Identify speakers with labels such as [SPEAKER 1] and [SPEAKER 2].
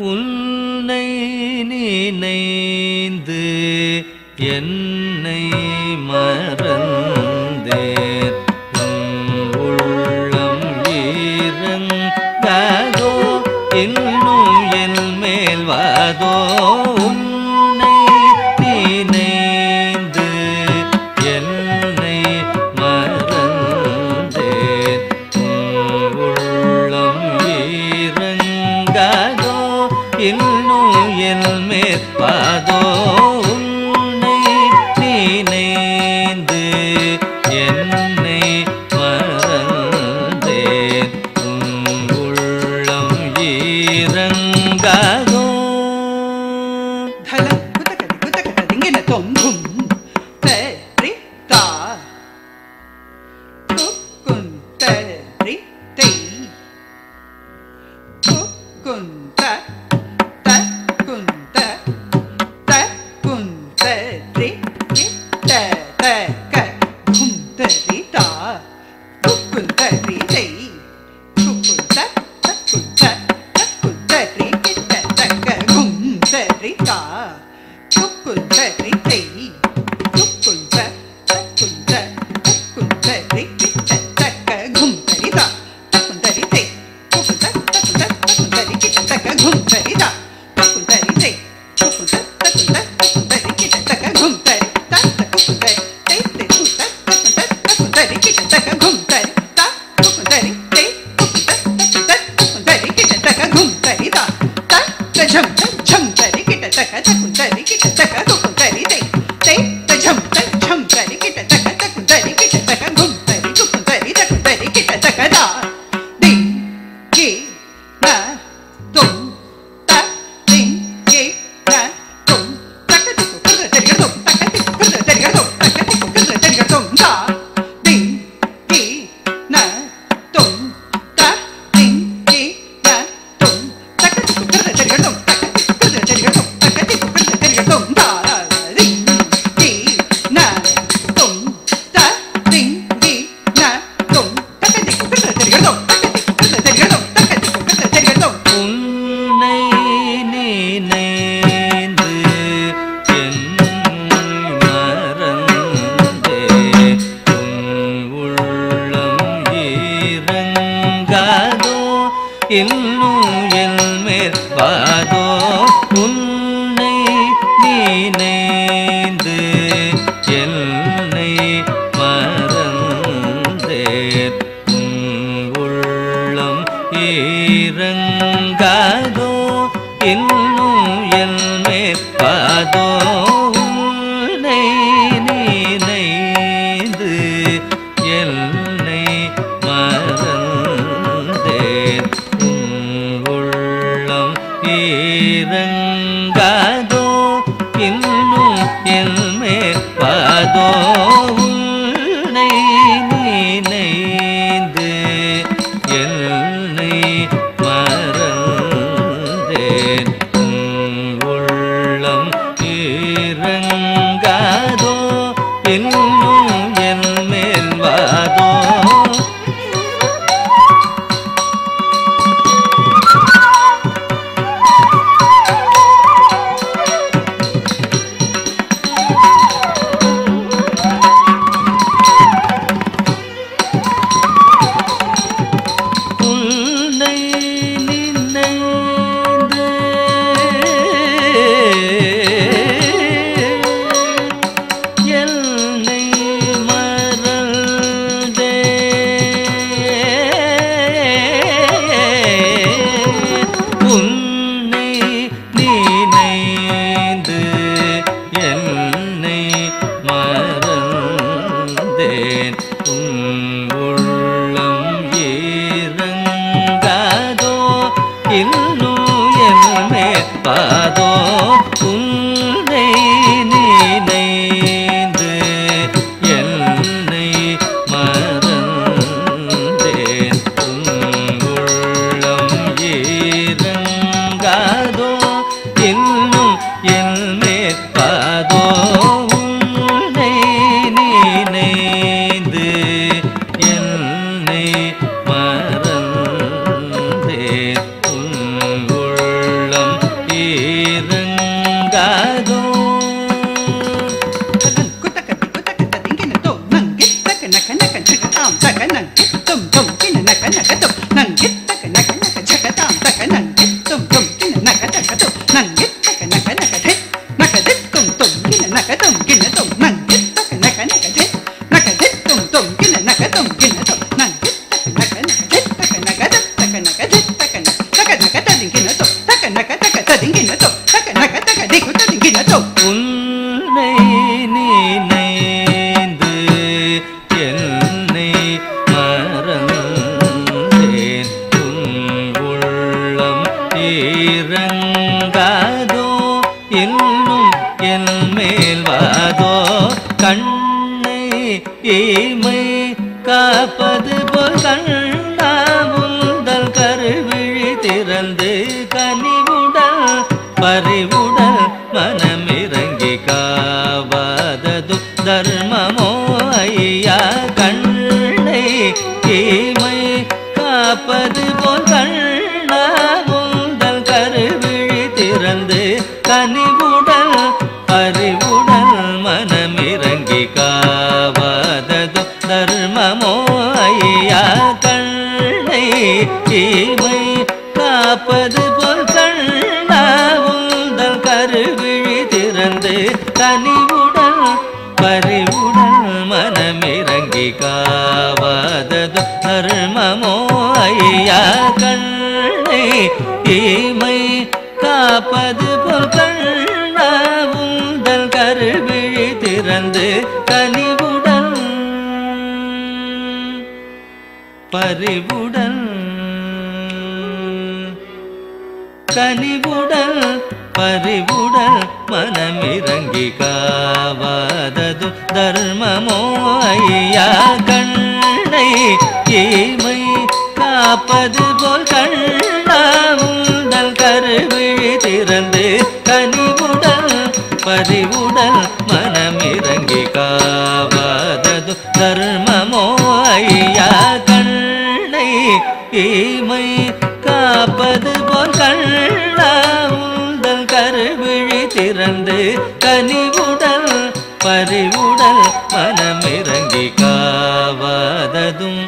[SPEAKER 1] உன்னை நினைந்து என்னை மறந்தேன் உள்ளம் ஈரங்காதோ இன்னும் என் மேல் வாதோ உன்னை நினைந்து என்னை மறந்தேன் உள்ளம் ஈரங்காதோ இன்னும் என் மேல் வாதோ உன்னை நினைந்து என்னை மறந்தேன் உள்ளம் ஈரங்காதோ இன்னும் என் மேல் வாதோ உன்னை நினைந்து என்னை மறந்தேன் உள்ளம் ஈரங்காதோ இன்னும் என் மேல் வாதோ உன்னை நினைந்து என்னை மறந்தேன் ஈரங்காதோ இன்னும் என் மேல் வாதோ உன்னை நினைந்து என்னை மறந்தேன் உள்ளம் ஈரங்காதோ இன்னும் என் மேல் வாதோ பாதோ உன்னை நினைந்து என்னை மறந்தேன் உள்ளம் ஈரங்காதோ இன்னும் என் மேல் பாதோ உன்னை நினைந்து என்னை மறந்தேன் உள்ளம் இறங்காதோ இன்னும் என் மேல் வாதோ கண்ணை ஈமை காப்பது போல் கண்ணா உந்தல் கருவிழி திறந்து கனிவுடல் பறிவுடல் மனமிறங்கி காவாதது தர்மமோ ஐயா கண்ணை ஈமை காப்பது போல் கண்ணா உந்தல் கருவிழி திறந்து கனிவுடல் பறிவுடல் மனமிறங்கி காவாதது தர்மமோ ஐயா கண்ணை ஈமை காப்பது போல் கண்ணா உந்தல் கருவிழி திறந்து கனிவுடல் பறிவுடல் மனமிறங்கி காவாதது தர்மமோ ஐயா கண்ணை ஈமை காப்பது போல் கண்ணா உந்தல் கருவிழி திறந்து கனிவுடல் பறிவுடல் கனிவுடல் பறிவுடல் மனமிறங்கி காவாதது தர்மமோ ஐயா கண்ணை ஈமை காப்பது போல் கண்ணா உந்தல் கருவிழி திறந்து கனிவுடல் பறிவுடல் மனமிறங்கி காவாதது தர்மமோ ஐயா கண்ணை ஈமை காப்பது போல் கண்ணா உந்தல் கருவிழி திறந்து கனிவுடல் பறிவுடல் மனமிறங்கி காவாததும்